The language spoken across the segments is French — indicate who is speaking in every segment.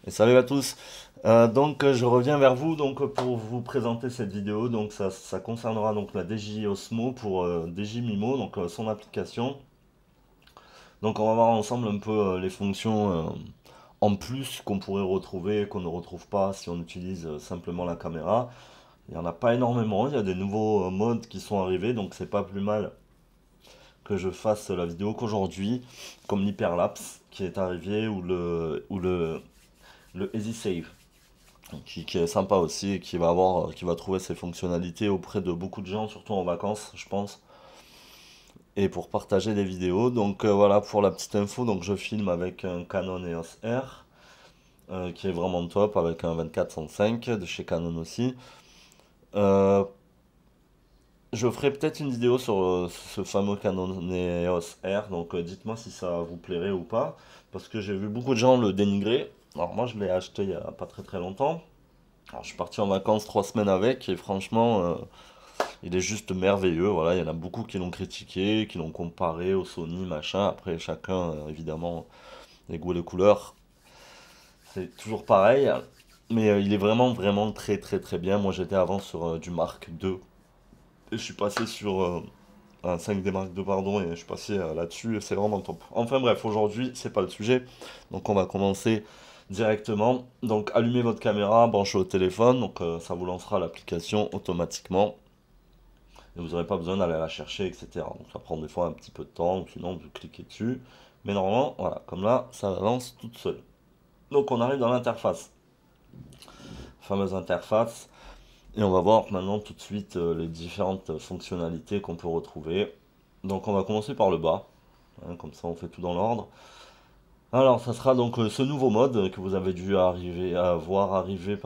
Speaker 1: Et salut à tous. Je reviens vers vous pour vous présenter cette vidéo. Ça concernera donc la DJ Osmo pour DJ Mimo, son application. Donc on va voir ensemble un peu les fonctions en plus qu'on pourrait retrouver, qu'on ne retrouve pas si on utilise simplement la caméra. Il n'y en a pas énormément, il y a des nouveaux modes qui sont arrivés, donc c'est pas plus mal que je fasse la vidéo qu'aujourd'hui, comme l'hyperlapse qui est arrivé ou le Easy Save. Qui est sympa aussi et qui va trouver ses fonctionnalités auprès de beaucoup de gens, surtout en vacances, je pense, et pour partager des vidéos. Voilà pour la petite info. Donc je filme avec un Canon EOS R, qui est vraiment top, avec un 24-105 de chez Canon aussi. Euh, je ferai peut-être une vidéo sur ce fameux Canon EOS R, dites-moi si ça vous plairait ou pas, parce que j'ai vu beaucoup de gens le dénigrer. Alors moi je l'ai acheté il y a pas très très longtemps. Alors, je suis parti en vacances 3 semaines avec et franchement, il est juste merveilleux. Voilà, il y en a beaucoup qui l'ont critiqué, qui l'ont comparé au Sony, machin. Après, chacun, évidemment, les goûts et les couleurs, c'est toujours pareil. Mais il est vraiment, vraiment très, très, très bien. Moi, j'étais avant sur du Mark II et je suis passé sur un 5D Mark II, pardon, et je suis passé là-dessus et c'est vraiment top. Enfin bref, aujourd'hui, c'est pas le sujet. Donc, on va commencer directement. Donc, allumez votre caméra, branchez au téléphone. Ça vous lancera l'application automatiquement. Et vous n'aurez pas besoin d'aller la chercher, etc. Donc ça prend des fois un petit peu de temps, ou sinon vous cliquez dessus. Mais normalement, voilà, comme là, ça lance toute seule. Donc on arrive dans l'interface, fameuse interface, et on va voir maintenant tout de suite les différentes fonctionnalités qu'on peut retrouver. Donc on va commencer par le bas, hein, comme ça on fait tout dans l'ordre. Alors ça sera donc ce nouveau mode que vous avez dû arriver à voir arriver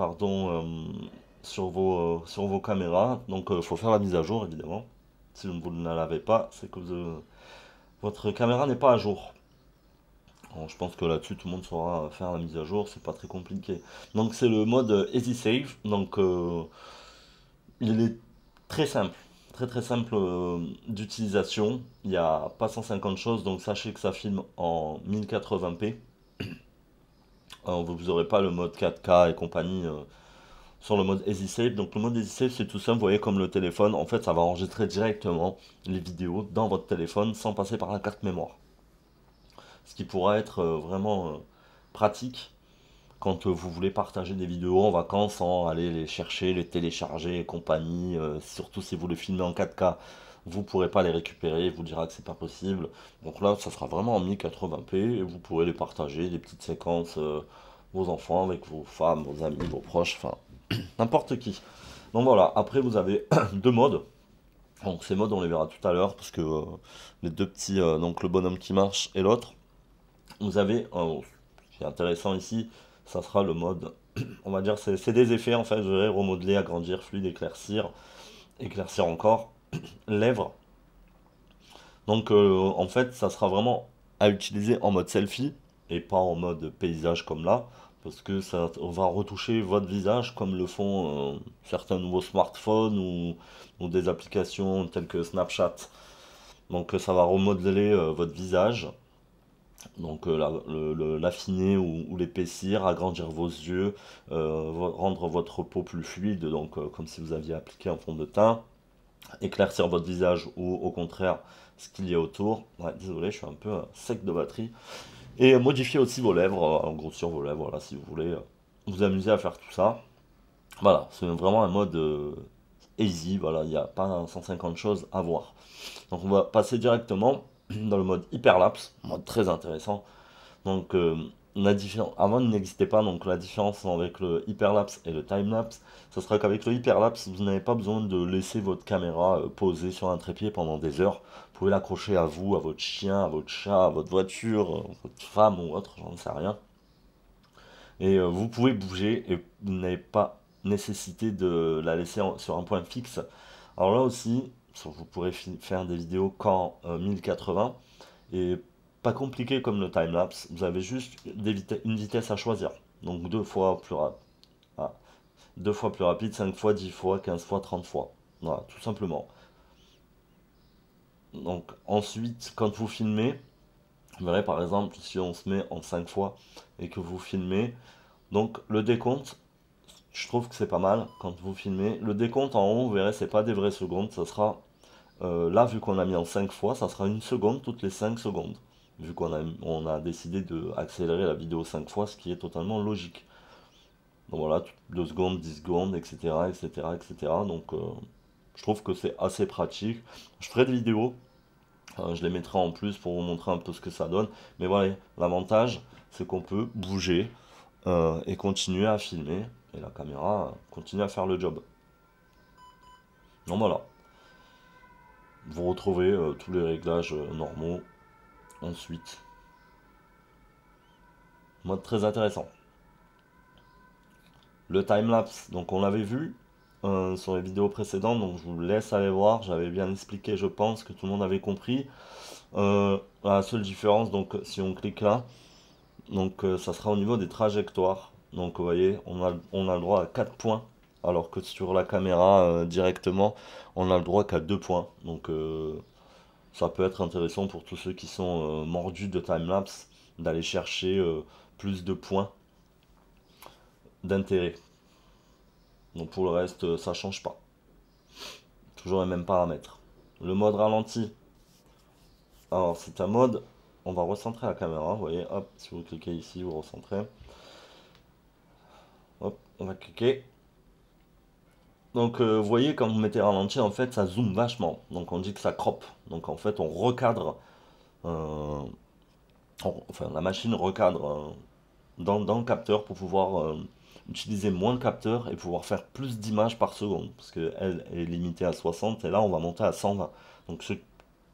Speaker 1: sur vos caméras. Il faut faire la mise à jour évidemment. Si vous ne la l'avez pas, c'est que votre caméra n'est pas à jour. Bon, je pense que là-dessus, tout le monde saura faire la mise à jour, c'est pas très compliqué. Donc c'est le mode Easy Save. Il est très simple, très très simple d'utilisation. Il n'y a pas 150 choses, donc sachez que ça filme en 1080p. Vous n'aurez pas le mode 4K et compagnie sur le mode Easy Save. Donc le mode Easy Save, c'est tout simple, vous voyez comme le téléphone, en fait ça va enregistrer directement les vidéos dans votre téléphone sans passer par la carte mémoire. Ce qui pourra être vraiment pratique quand vous voulez partager des vidéos en vacances sans aller les chercher, les télécharger et compagnie. Surtout si vous le filmez en 4K, vous ne pourrez pas les récupérer, il vous dira que c'est pas possible. Donc là, ça sera vraiment en 1080p et vous pourrez les partager, des petites séquences, vos enfants, avec vos femmes, vos amis, vos proches, enfin n'importe qui. Donc voilà, après vous avez deux modes. Donc ces modes on les verra tout à l'heure parce que les deux petits, donc le bonhomme qui marche et l'autre. Vous avez, ce qui est intéressant ici, ça sera le mode, on va dire, c'est des effets en fait, je vais remodeler, agrandir, fluide, éclaircir, éclaircir encore, lèvres. En fait, ça sera vraiment à utiliser en mode selfie et pas en mode paysage comme là, parce que ça va retoucher votre visage comme le font certains nouveaux smartphones ou des applications telles que Snapchat. Ça va remodeler votre visage. L'affiner ou l'épaissir, agrandir vos yeux, rendre votre peau plus fluide, comme si vous aviez appliqué un fond de teint, éclaircir votre visage ou au contraire ce qu'il y a autour. Ouais, désolé, je suis un peu sec de batterie. Et modifier aussi vos lèvres, grossir vos lèvres, voilà, si vous voulez vous amuser à faire tout ça. Voilà, c'est vraiment un mode easy, voilà, il n'y a pas 150 choses à voir. Donc on va passer directement dans le mode hyperlapse, mode très intéressant. Donc, avant, il n'existait pas. Donc, la différence avec le hyperlapse et le timelapse, ce sera qu'avec le hyperlapse, vous n'avez pas besoin de laisser votre caméra posée sur un trépied pendant des heures. Vous pouvez l'accrocher à vous, à votre chien, à votre chat, à votre voiture, votre femme ou autre, j'en sais rien. Et vous pouvez bouger et vous n'avez pas nécessité de la laisser sur un point fixe. Alors là aussi, vous pourrez faire des vidéos qu'en 1080 et pas compliqué comme le timelapse. Vous avez juste une vitesse à choisir. Donc deux fois plus rapide, 5 fois, 10 fois, 15 fois, 30 fois. Voilà, tout simplement. Donc ensuite, quand vous filmez, vous verrez par exemple si on se met en 5 fois et que vous filmez, Donc le décompte, je trouve que c'est pas mal quand vous filmez. Le décompte en haut, vous verrez, c'est pas des vraies secondes, ça sera, là vu qu'on a mis en 5 fois, ça sera une seconde toutes les 5 secondes. Vu qu'on a décidé de accélérer la vidéo 5 fois, ce qui est totalement logique. Donc voilà, 2 secondes, 10 secondes, etc. etc. etc. Donc je trouve que c'est assez pratique. Je ferai des vidéos, je les mettrai en plus pour vous montrer un peu ce que ça donne. Mais voilà, l'avantage, c'est qu'on peut bouger et continuer à filmer. Et la caméra continue à faire le job. Donc voilà, vous retrouvez tous les réglages normaux ensuite. Mode très intéressant. Le timelapse, donc on l'avait vu sur les vidéos précédentes, donc je vous laisse aller voir. J'avais bien expliqué, je pense que tout le monde avait compris. La seule différence, donc si on clique là, donc ça sera au niveau des trajectoires. Donc vous voyez, on a le droit à 4 points, alors que sur la caméra directement, on a le droit qu'à 2 points. Donc ça peut être intéressant pour tous ceux qui sont mordus de timelapse, d'aller chercher plus de points d'intérêt. Donc pour le reste, ça change pas. Toujours les mêmes paramètres. Le mode ralenti. Alors c'est un mode, on va recentrer la caméra, vous voyez, hop, si vous cliquez ici, vous recentrez. Hop, on va cliquer. Donc vous voyez quand vous mettez ralenti, en fait ça zoome vachement. Donc on dit que ça crop. Donc en fait on recadre, euh, enfin la machine recadre dans le capteur pour pouvoir utiliser moins de capteurs et pouvoir faire plus d'images par seconde. Parce qu'elle est limitée à 60 et là on va monter à 120. Donc ceux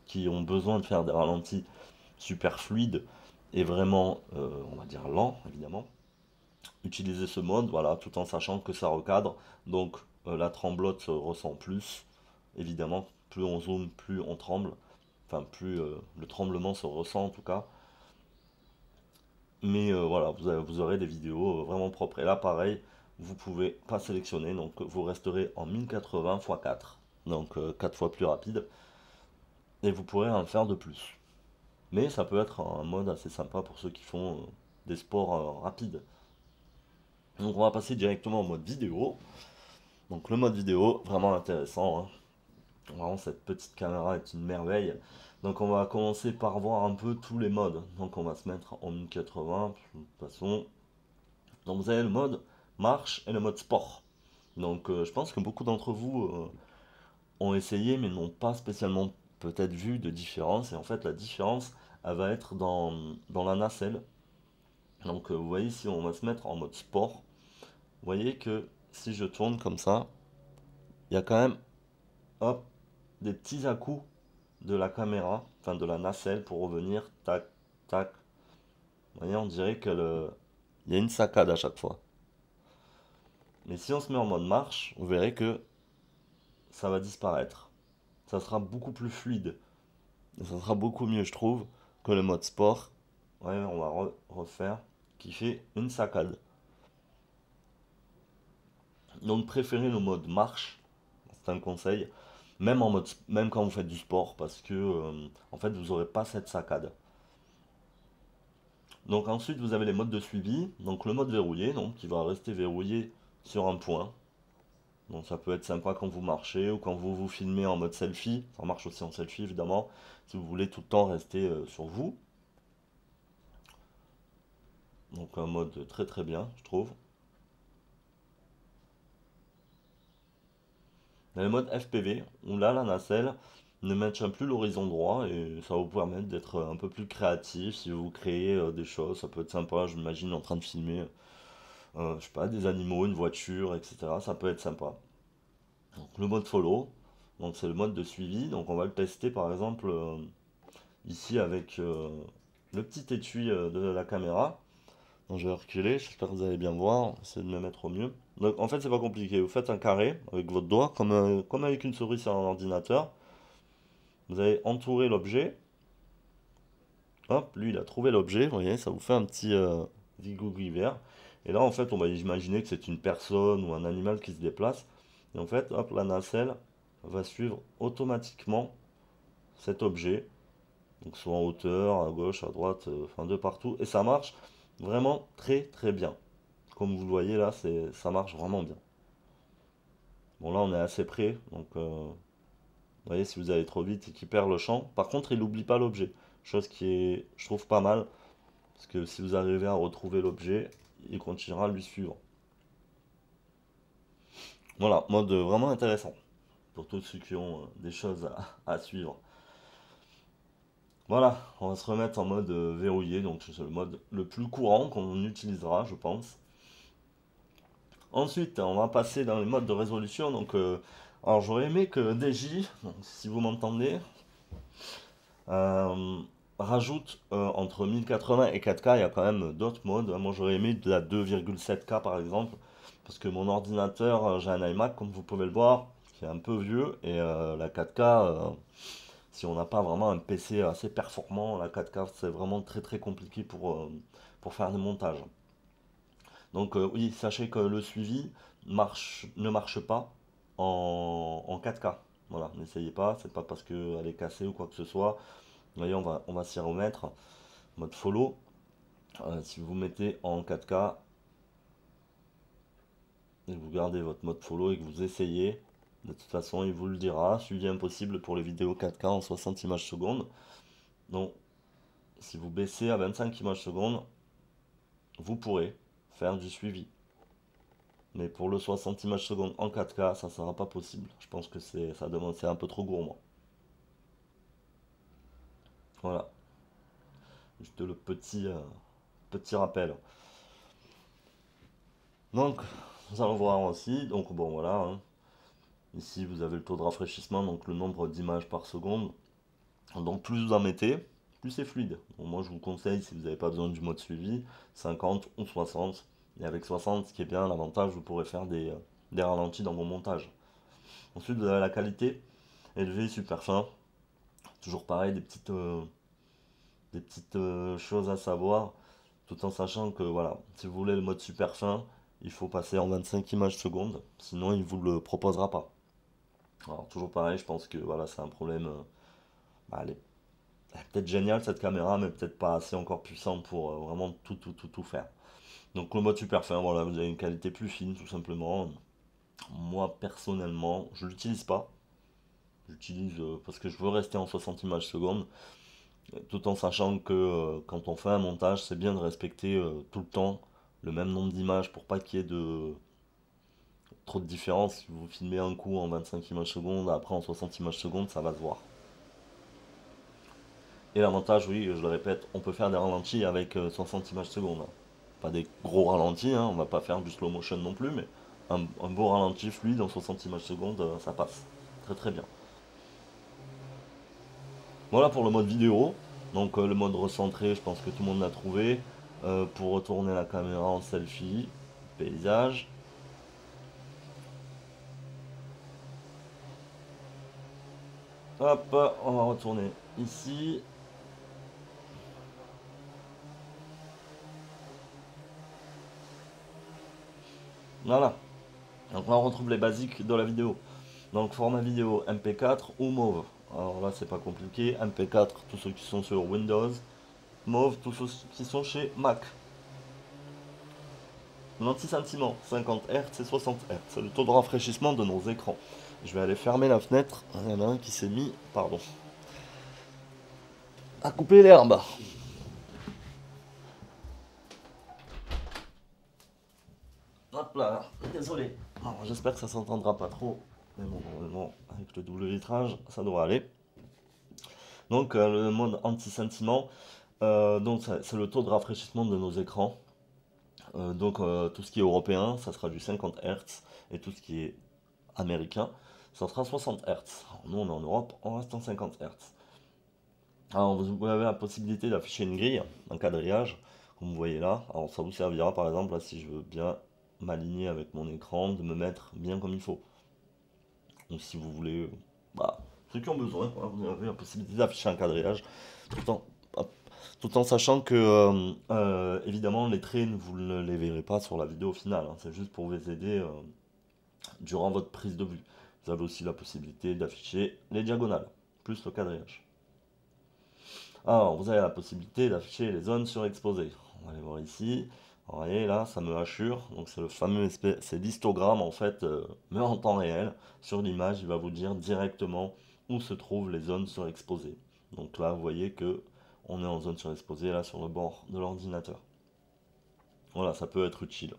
Speaker 1: qui ont besoin de faire des ralentis super fluides et vraiment, on va dire lents évidemment, utiliser ce mode, voilà, tout en sachant que ça recadre. Donc la tremblote se ressent plus. Évidemment, plus on zoome, plus on tremble. Enfin, plus le tremblement se ressent en tout cas. Mais voilà, vous aurez des vidéos vraiment propres. Et là, pareil, vous pouvez pas sélectionner, donc vous resterez en 1080 x 4. Donc 4 fois plus rapide. Et vous pourrez en faire de plus. Mais ça peut être un mode assez sympa pour ceux qui font des sports rapides. Donc on va passer directement au mode vidéo. Donc le mode vidéo, vraiment intéressant, hein. Vraiment cette petite caméra est une merveille. Donc on va commencer par voir un peu tous les modes. Donc on va se mettre en 1080 de toute façon. Donc vous avez le mode marche et le mode sport. Donc je pense que beaucoup d'entre vous ont essayé mais n'ont pas spécialement peut-être vu de différence. Et en fait la différence elle va être dans la nacelle. Donc vous voyez si on va se mettre en mode sport. Vous voyez que si je tourne comme ça, il y a quand même, hop, des petits à-coups de la caméra, enfin de la nacelle pour revenir, tac, tac. Vous voyez, on dirait il y a une saccade à chaque fois. Mais si on se met en mode marche, vous verrez que ça va disparaître. Ça sera beaucoup plus fluide. Et ça sera beaucoup mieux, je trouve, que le mode sport. Ouais, on va refaire, qui fait une saccade. Donc préférez le mode marche, c'est un conseil, même quand vous faites du sport, parce que en fait vous n'aurez pas cette saccade. Donc ensuite vous avez les modes de suivi, donc le mode verrouillé, donc qui va rester verrouillé sur un point. Donc ça peut être sympa quand vous marchez ou quand vous vous filmez en mode selfie, ça marche aussi en selfie évidemment, si vous voulez tout le temps rester sur vous. Donc un mode très très bien, je trouve. Dans le mode FPV, où là la nacelle ne maintient plus l'horizon droit et ça va vous permettre d'être un peu plus créatif si vous créez des choses, ça peut être sympa, je m'imagine en train de filmer, je sais pas, des animaux, une voiture, etc. Ça peut être sympa. Donc le mode follow, donc c'est le mode de suivi, donc on va le tester par exemple ici avec le petit étui de la caméra. Donc je vais reculer, j'espère que vous allez bien voir, essayer de me mettre au mieux. Donc en fait c'est pas compliqué, vous faites un carré avec votre doigt, comme avec une souris sur un ordinateur. Vous allez entourer l'objet. Hop, lui il a trouvé l'objet, vous voyez, ça vous fait un petit zigouigou vert. Et là en fait on va imaginer que c'est une personne ou un animal qui se déplace. Et en fait, hop, la nacelle va suivre automatiquement cet objet. Donc soit en hauteur, à gauche, à droite, enfin de partout. Et ça marche vraiment très très bien. comme vous le voyez là, ça marche vraiment bien. Bon là on est assez près, donc vous voyez si vous allez trop vite et qu'il perd le champ. Par contre il n'oublie pas l'objet, chose qui est, je trouve, pas mal, parce que si vous arrivez à retrouver l'objet, il continuera à lui suivre. Voilà, mode vraiment intéressant pour tous ceux qui ont des choses à suivre. Voilà, on va se remettre en mode verrouillé, donc c'est le mode le plus courant qu'on utilisera, je pense. Ensuite, on va passer dans les modes de résolution. Donc, alors j'aurais aimé que DJ, donc, si vous m'entendez, euh, rajoute entre 1080 et 4K. Il y a quand même d'autres modes. Moi, j'aurais aimé de la 2,7K par exemple, parce que mon ordinateur, j'ai un iMac, comme vous pouvez le voir, qui est un peu vieux, et la 4K, si on n'a pas vraiment un PC assez performant, la 4K, c'est vraiment très très compliqué pour faire des montages. Donc oui, sachez que le suivi ne marche pas en 4K. Voilà, n'essayez pas, c'est pas parce qu'elle est cassée ou quoi que ce soit. Vous voyez, on va s'y remettre. Mode follow. Si vous mettez en 4K et que vous gardez votre mode follow et que vous essayez, de toute façon, il vous le dira. Suivi impossible pour les vidéos 4K en 60 images secondes. Donc, si vous baissez à 25 images secondes, vous pourrez faire du suivi. Mais pour le 60 images secondes en 4K, ça sera pas possible. Je pense que c'est un peu trop gourmand. Voilà, juste le petit rappel. Donc, nous allons voir aussi. Donc bon, voilà, hein. Ici, vous avez le taux de rafraîchissement, donc le nombre d'images par seconde. Donc plus vous en mettez, plus c'est fluide. Donc, moi, je vous conseille, si vous n'avez pas besoin du mode suivi, 50 ou 60. Et avec 60, ce qui est bien, l'avantage, vous pourrez faire des ralentis dans vos montages. Ensuite, vous avez la qualité élevée, super fin. Toujours pareil, des petites choses à savoir, tout en sachant que voilà, si vous voulez le mode super fin, il faut passer en 25 images secondes, sinon il vous le proposera pas. Alors toujours pareil, je pense que voilà, c'est un problème. Elle est peut-être géniale cette caméra, mais peut-être pas assez encore puissante pour vraiment tout faire. Donc le mode super fin, voilà, vous avez une qualité plus fine tout simplement. Moi personnellement, je l'utilise pas. J'utilise parce que je veux rester en 60 images secondes. Tout en sachant que quand on fait un montage, c'est bien de respecter tout le temps le même nombre d'images pour pas qu'il y ait trop de différence. Si vous filmez un coup en 25 images secondes, après en 60 images secondes, ça va se voir. Et l'avantage, oui, je le répète, on peut faire des ralentis avec 60 images secondes. Pas des gros ralentis, hein, on va pas faire du slow motion non plus, mais un beau ralenti fluide en 60 images secondes, ça passe. Très très bien. Voilà pour le mode vidéo. Donc le mode recentré, je pense que tout le monde l'a trouvé. Pour retourner la caméra en selfie, paysage. Hop, on va retourner ici. Voilà. Donc là on retrouve les basiques de la vidéo. Donc format vidéo MP4 ou MOV. Alors là c'est pas compliqué. MP4, tous ceux qui sont sur Windows. MOV, tous ceux qui sont chez Mac. L'anti-sentiment, 50 Hz et 60 Hz. C'est le taux de rafraîchissement de nos écrans. Je vais aller fermer la fenêtre. Il y en a un qui s'est mis, pardon, à couper l'herbe. Hop là, désolé. Alors, j'espère que ça s'entendra pas trop. Mais bon, normalement, avec le double vitrage, ça devrait aller. Donc, le mode anti-sentiment, donc c'est le taux de rafraîchissement de nos écrans. Donc, tout ce qui est européen, ça sera du 50 Hz. Et tout ce qui est américain, ça sera 60 Hz. Nous, on est en Europe, on reste en 50 Hz. Alors, vous avez la possibilité d'afficher une grille, un quadrillage, comme vous voyez là. Alors, ça vous servira par exemple là, si je veux bien m'aligner avec mon écran, de me mettre bien comme il faut. Ou si vous voulez, bah, ceux qui ont besoin, quoi, vous avez la possibilité d'afficher un quadrillage tout en, hop, tout en sachant que, évidemment, les traits, vous ne les verrez pas sur la vidéo finale, hein. C'est juste pour vous aider durant votre prise de vue. Vous avez aussi la possibilité d'afficher les diagonales, plus le quadrillage. Alors, vous avez la possibilité d'afficher les zones surexposées. On va aller voir ici. Vous voyez là, ça me hachure, donc c'est le fameux c'est l'histogramme en fait, mais en temps réel. Sur l'image, il va vous dire directement où se trouvent les zones surexposées. Donc là, vous voyez que on est en zone surexposée là sur le bord de l'ordinateur. Voilà, ça peut être utile.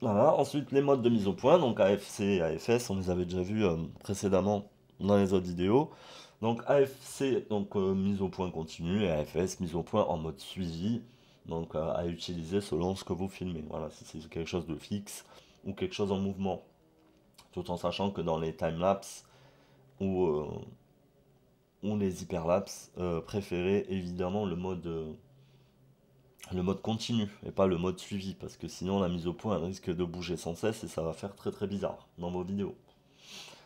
Speaker 1: Voilà, ensuite les modes de mise au point, donc AFC et AFS, on les avait déjà vus précédemment dans les autres vidéos. Donc AFC, donc mise au point continue, et AFS, mise au point en mode suivi, donc à utiliser selon ce que vous filmez. Voilà, si c'est quelque chose de fixe ou quelque chose en mouvement. Tout en sachant que dans les timelapse ou les hyperlapse, préférez évidemment le mode continu et pas le mode suivi, parce que sinon la mise au point elle risque de bouger sans cesse et ça va faire très très bizarre dans vos vidéos.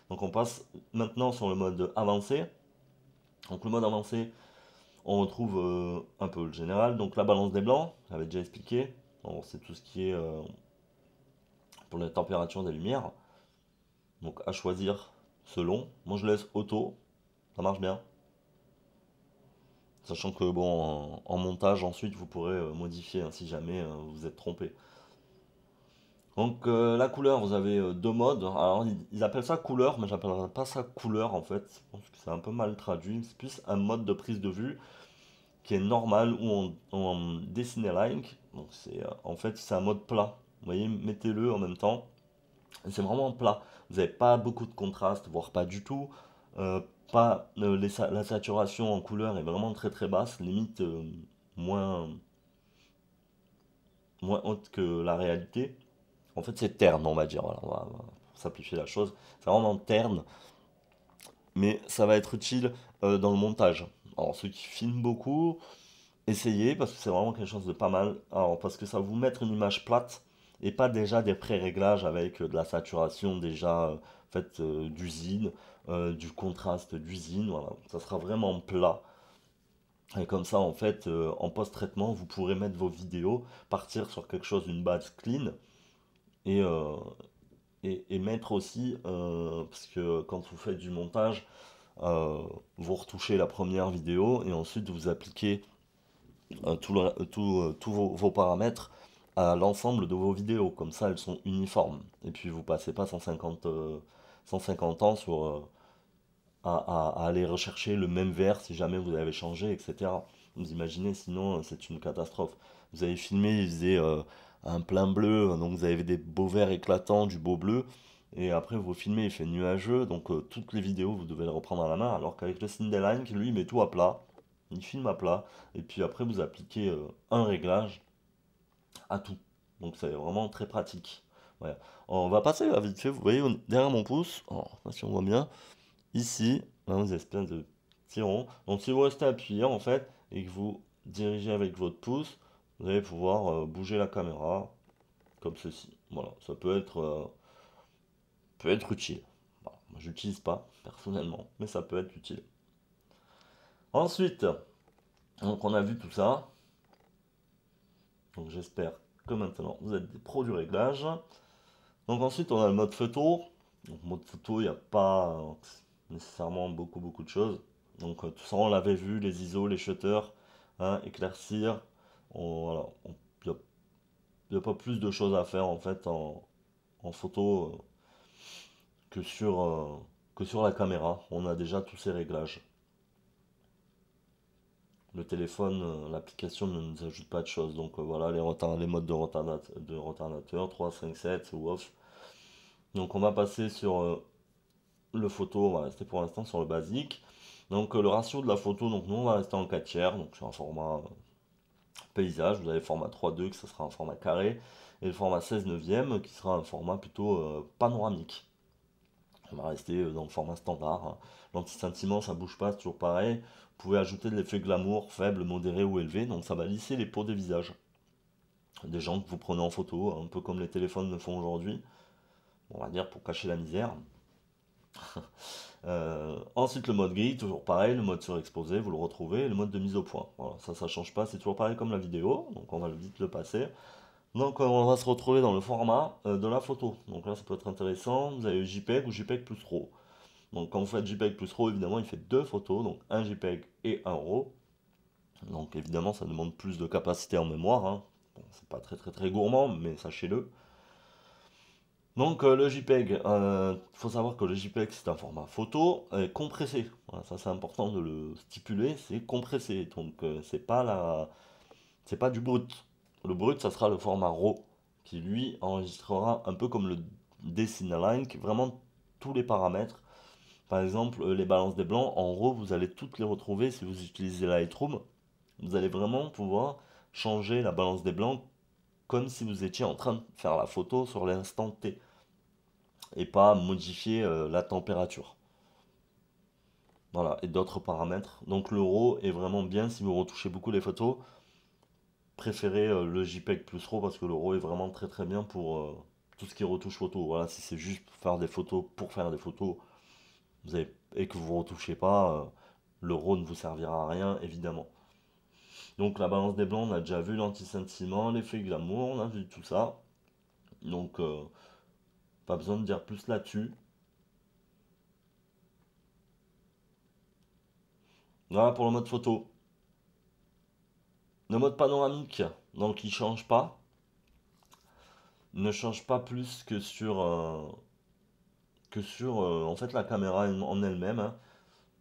Speaker 1: Donc on passe maintenant sur le mode avancé. Donc le mode avancé, on retrouve un peu le général, donc la balance des blancs, j'avais déjà expliqué. Bon, c'est tout ce qui est pour la température des lumières. Donc à choisir selon. Moi je laisse auto, ça marche bien. Sachant que bon, en montage ensuite vous pourrez modifier hein, si jamais vous vous êtes trompé. Donc la couleur, vous avez deux modes. Alors ils appellent ça couleur, mais j'appellerais pas ça couleur en fait. Je pense que c'est un peu mal traduit. C'est plus un mode de prise de vue qui est normal ou en dessiné like. Donc c'est en fait c'est un mode plat. Vous voyez, mettez-le en même temps. Et c'est vraiment plat. Vous n'avez pas beaucoup de contraste, voire pas du tout. Euh, pas la saturation en couleur est vraiment très très basse, limite moins moins haute que la réalité. En fait, c'est terne, on va dire. Voilà, on va simplifier la chose. C'est vraiment terne, mais ça va être utile dans le montage. Alors, ceux qui filment beaucoup, essayez parce que c'est vraiment quelque chose de pas mal. Alors, parce que ça va vous mettre une image plate et pas déjà des pré-réglages avec de la saturation déjà faite d'usine, du contraste d'usine. Voilà, ça sera vraiment plat. Et comme ça, en fait, en post-traitement, vous pourrez mettre vos vidéos, partir sur quelque chose, une base clean et, et mettre aussi, parce que quand vous faites du montage, vous retouchez la première vidéo et ensuite vous appliquez tous vos paramètres à l'ensemble de vos vidéos. Comme ça, elles sont uniformes. Et puis vous passez pas 150 ans à aller rechercher le même verre si jamais vous avez changé, etc. Vous imaginez, sinon c'est une catastrophe. Vous avez filmé, il faisait un plein bleu, donc vous avez des beaux verts éclatants, du beau bleu, et après vous filmez, il fait nuageux, donc toutes les vidéos vous devez les reprendre à la main, alors qu'avec le Cinderline, lui il met tout à plat, il filme à plat, et puis après vous appliquez un réglage à tout. Donc c'est vraiment très pratique. Ouais. On va passer là, vite fait, vous voyez derrière mon pouce, oh, je sais pas si on voit bien. Ici, hein, vous espèces de petits ronds. Donc si vous restez appuyé en fait et que vous dirigez avec votre pouce, vous allez pouvoir bouger la caméra comme ceci. Voilà, ça peut être utile. Bon, moi, j'utilise pas personnellement, mais ça peut être utile. Ensuite, donc on a vu tout ça. Donc j'espère que maintenant vous êtes des pros du réglage. Donc ensuite on a le mode photo. Donc mode photo, il n'y a pas nécessairement beaucoup de choses. Donc tout ça on l'avait vu, les ISO, les shutters, hein, éclaircir. Voilà, il n'y a pas plus de choses à faire en fait en photo que sur la caméra. On a déjà tous ces réglages. Le téléphone, l'application ne nous ajoute pas de choses. Donc voilà les modes de retardateur 3, 5, 7 ou off. Donc on va passer sur le photo, on va rester pour l'instant sur le basique. Donc le ratio de la photo, donc nous on va rester en 4 tiers, donc sur un format paysage, vous avez le format 3.2 qui sera un format carré, et le format 16 neuvième qui sera un format plutôt panoramique. On va rester dans le format standard, hein. L'anti-scintillement ça bouge pas, c'est toujours pareil. Vous pouvez ajouter de l'effet glamour, faible, modéré ou élevé, donc ça va lisser les peaux des visages. Des gens que vous prenez en photo, un peu comme les téléphones le font aujourd'hui, on va dire pour cacher la misère. Ensuite, le mode gris, toujours pareil, le mode surexposé, vous le retrouvez, et le mode de mise au point. Voilà, ça change pas, c'est toujours pareil comme la vidéo, donc on va vite le passer. Donc on va se retrouver dans le format de la photo. Donc là, ça peut être intéressant. Vous avez JPEG ou JPEG plus RAW. Donc quand vous faites JPEG plus RAW, évidemment, il fait deux photos, donc un JPEG et un RAW. Donc évidemment, ça demande plus de capacité en mémoire, hein. Bon, c'est pas très gourmand, mais sachez-le. Donc le JPEG, faut savoir que le JPEG c'est un format photo compressé. Voilà, ça c'est important de le stipuler, c'est compressé. Donc c'est pas du brut. Le brut, ça sera le format RAW, qui lui enregistrera un peu comme le D-Cineline, qui vraiment tous les paramètres. Par exemple, les balances des blancs, en RAW, vous allez toutes les retrouver si vous utilisez Lightroom. Vous allez vraiment pouvoir changer la balance des blancs comme si vous étiez en train de faire la photo sur l'instant T et pas modifier la température. Voilà, et d'autres paramètres. Donc le RAW est vraiment bien si vous retouchez beaucoup les photos. Préférez le JPEG plus RAW parce que le RAW est vraiment très bien pour tout ce qui est retouche photo. Voilà, si c'est juste pour faire des photos pour faire des photos et que vous ne retouchez pas, le RAW ne vous servira à rien évidemment. Donc la balance des blancs, on a déjà vu l'anti-sentiment, l'effet glamour, on a vu tout ça. Donc pas besoin de dire plus là-dessus. Voilà pour le mode photo. Le mode panoramique, donc il change pas. Ne change pas plus que sur en fait la caméra en elle-même, hein.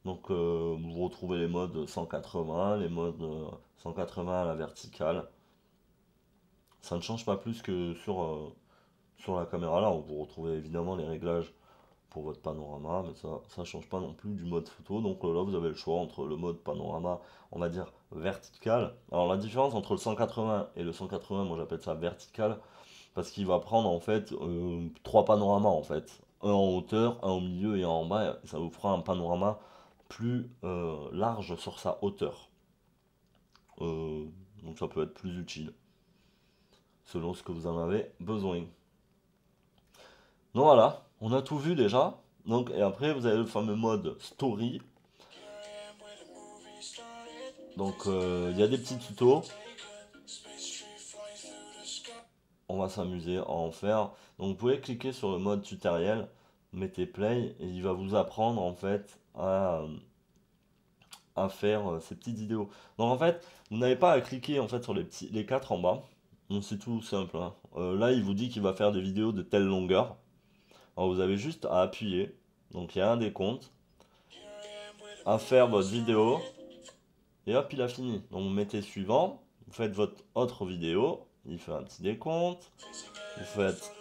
Speaker 1: Donc vous retrouvez les modes 180, les modes 180 à la verticale. Ça ne change pas plus que sur la caméra là. Vous retrouvez évidemment les réglages pour votre panorama, mais ça change pas non plus du mode photo. Donc là vous avez le choix entre le mode panorama, on va dire vertical. Alors la différence entre le 180 et le 180, moi j'appelle ça vertical, parce qu'il va prendre en fait trois panoramas en fait. Un en hauteur, un au milieu et un en bas. Et ça vous fera un panorama plus large sur sa hauteur. Euh, donc ça peut être plus utile selon ce que vous en avez besoin. Donc voilà, on a tout vu déjà. Donc, et après vous avez le fameux mode story. Donc il y a des petits tutos. On va s'amuser à en faire. Donc vous pouvez cliquer sur le mode tutoriel, mettez play et il va vous apprendre en fait à faire ces petites vidéos. Donc en fait, vous n'avez pas à cliquer en fait sur les quatre en bas. Donc c'est tout simple, hein. Là, il vous dit qu'il va faire des vidéos de telle longueur. Alors vous avez juste à appuyer. Donc il y a un décompte, à faire votre vidéo et hop, il a fini. Donc vous mettez suivant, vous faites votre autre vidéo, il fait un petit décompte, vous faites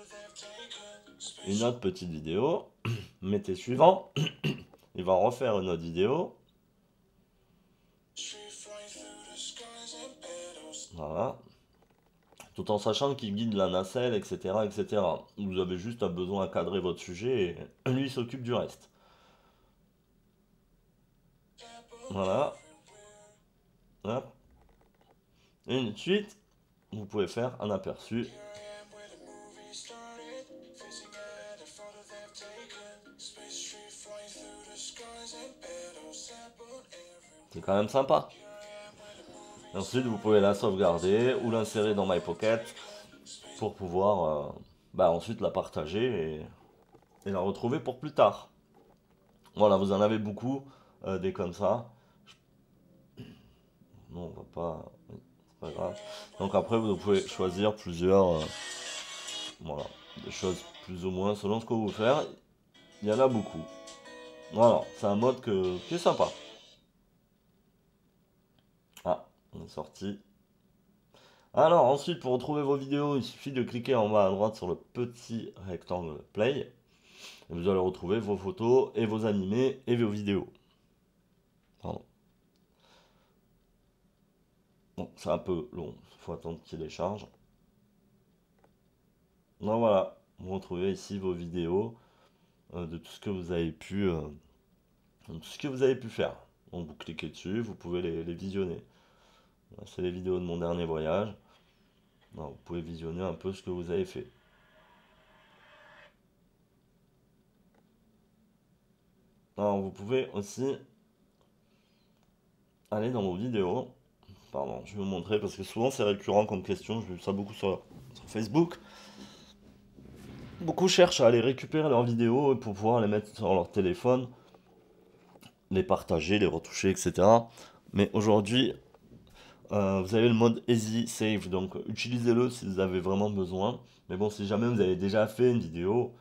Speaker 1: une autre petite vidéo, mettez suivant, il va refaire une autre vidéo. Voilà. Tout en sachant qu'il guide la nacelle, etc., etc. Vous avez juste besoin à cadrer votre sujet et lui il s'occupe du reste. Voilà. Hop. Et ensuite, vous pouvez faire un aperçu. C'est quand même sympa. Ensuite, vous pouvez la sauvegarder ou l'insérer dans My Pocket pour pouvoir ensuite la partager et la retrouver pour plus tard. Voilà, vous en avez beaucoup des comme ça. Non, on va pas. C'est pas grave. Donc après, vous pouvez choisir plusieurs. Voilà, des choses plus ou moins selon ce que vous voulez faire. Il y en a beaucoup. Voilà, c'est un mode qui est sympa. Ah, on est sorti. Alors ensuite, pour retrouver vos vidéos, il suffit de cliquer en bas à droite sur le petit rectangle play. Et vous allez retrouver vos photos et vos animés et vos vidéos. Pardon. Bon, c'est un peu long, il faut attendre qu'il décharge. Donc voilà, vous retrouvez ici vos vidéos de tout ce que vous avez pu faire. Donc vous cliquez dessus, vous pouvez les visionner. C'est les vidéos de mon dernier voyage. Alors, vous pouvez visionner un peu ce que vous avez fait. Alors vous pouvez aussi aller dans vos vidéos. Pardon, je vais vous montrer parce que souvent c'est récurrent comme question. J'ai vu ça beaucoup sur Facebook. Beaucoup cherchent à aller récupérer leurs vidéos pour pouvoir les mettre sur leur téléphone, les partager, les retoucher, etc. Mais aujourd'hui, vous avez le mode Easy Save, donc utilisez-le si vous avez vraiment besoin. Mais bon, si jamais vous avez déjà fait une vidéo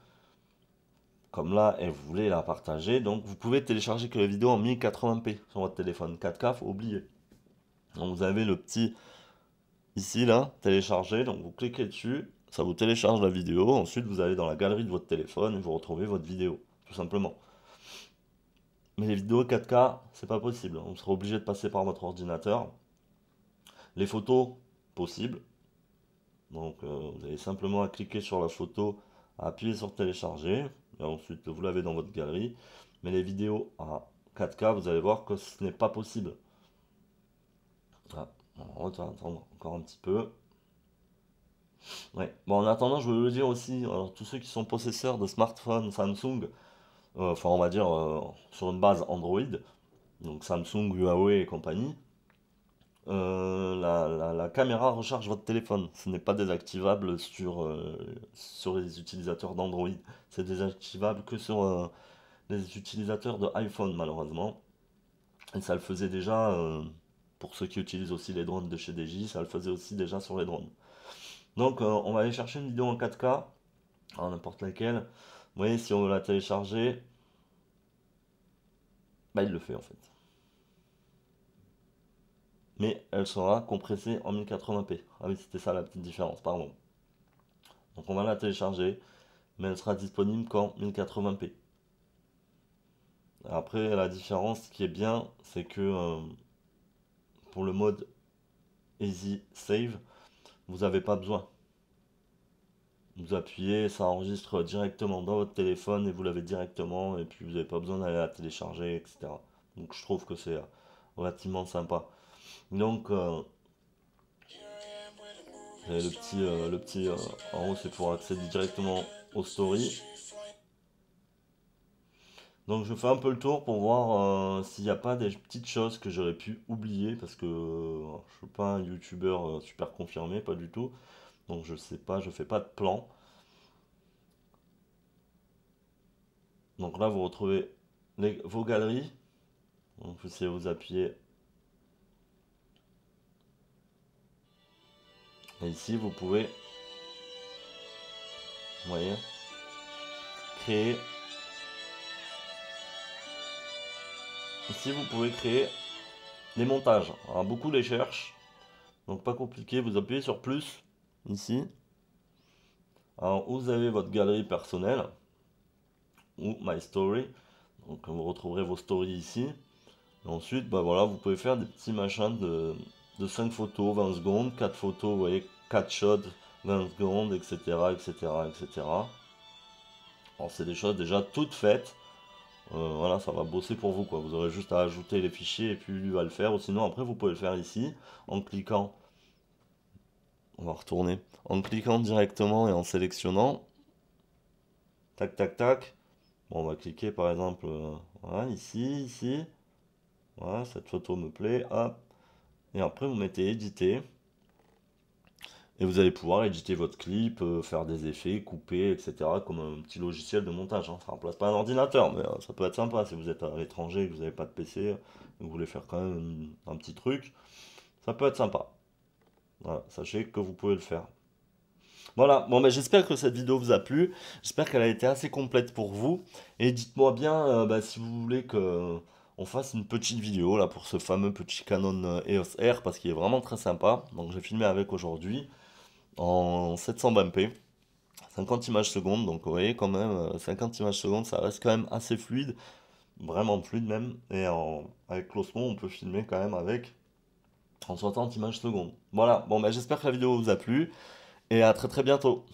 Speaker 1: comme là et vous voulez la partager, donc vous pouvez télécharger que la vidéo en 1080p sur votre téléphone. 4K, faut oublier. Donc vous avez le petit ici là, télécharger, donc vous cliquez dessus, ça vous télécharge la vidéo. Ensuite, vous allez dans la galerie de votre téléphone et vous retrouvez votre vidéo, tout simplement. Mais les vidéos 4K, c'est pas possible. On sera obligé de passer par votre ordinateur. Les photos, possible. Donc vous avez simplement à cliquer sur la photo, à appuyer sur télécharger, et ensuite vous l'avez dans votre galerie. Mais les vidéos à 4K, vous allez voir que ce n'est pas possible. Ah, on va attendre encore un petit peu. Ouais. Bon, en attendant, je voulais le dire aussi, alors, tous ceux qui sont possesseurs de smartphones Samsung, enfin on va dire sur une base Android, donc Samsung, Huawei et compagnie, la caméra recharge votre téléphone. Ce n'est pas désactivable sur les utilisateurs d'Android. C'est désactivable que sur les utilisateurs de iPhone, malheureusement. Et ça le faisait déjà, pour ceux qui utilisent aussi les drones de chez DJI, ça le faisait aussi déjà sur les drones. Donc, on va aller chercher une vidéo en 4K, n'importe laquelle. Vous voyez, si on veut la télécharger, bah, il le fait en fait. Mais elle sera compressée en 1080p. Ah oui, c'était ça la petite différence, pardon. Donc on va la télécharger, mais elle sera disponible qu'en 1080p. Après, la différence qui est bien, c'est que pour le mode Easy Save, vous n'avez pas besoin. Vous appuyez, ça enregistre directement dans votre téléphone et vous l'avez directement, et puis vous n'avez pas besoin d'aller la télécharger, etc. Donc je trouve que c'est relativement sympa. Donc vous avez le petit en haut, c'est pour accéder directement aux stories. Donc je fais un peu le tour pour voir s'il n'y a pas des petites choses que j'aurais pu oublier parce que je suis pas un youtubeur super confirmé, pas du tout. Donc je sais pas, je fais pas de plan. Donc là vous retrouvez vos galeries. Donc vous essayez de vous appuyer. Et ici vous pouvez, vous voyez, créer. Ici vous pouvez créer des montages. Alors beaucoup les cherchent. Donc pas compliqué, vous appuyez sur plus ici. Alors vous avez votre galerie personnelle ou My Story. Donc vous retrouverez vos stories ici. Et ensuite, bah voilà, vous pouvez faire des petits machins de 5 photos, 20 secondes, 4 photos, vous voyez, 4 shots, 20 secondes, etc. etc. etc. Alors c'est des choses déjà toutes faites. Voilà, ça va bosser pour vous quoi. Vous aurez juste à ajouter les fichiers et puis lui va le faire. Ou sinon après vous pouvez le faire ici en cliquant. On va retourner. En cliquant directement et en sélectionnant. Tac tac tac. Bon, on va cliquer par exemple voilà, ici, ici. Voilà, cette photo me plaît. Hop. Et après vous mettez éditer. Et vous allez pouvoir éditer votre clip, faire des effets, couper, etc. Comme un petit logiciel de montage, hein. Ça remplace pas un ordinateur, mais ça peut être sympa si vous êtes à l'étranger et que vous n'avez pas de PC, et que vous voulez faire quand même un petit truc. Ça peut être sympa. Voilà, sachez que vous pouvez le faire. Voilà, bon ben j'espère que cette vidéo vous a plu. J'espère qu'elle a été assez complète pour vous. Et dites-moi bien bah, si vous voulez que on fasse une petite vidéo là pour ce fameux petit Canon EOS R parce qu'il est vraiment très sympa. Donc j'ai filmé avec aujourd'hui en 720p, 50 images secondes, donc vous voyez quand même, 50 images secondes, ça reste quand même assez fluide, vraiment fluide même, et avec l'Osmo on peut filmer quand même avec en 60 images secondes. Voilà, bon bah j'espère que la vidéo vous a plu, et à très très bientôt.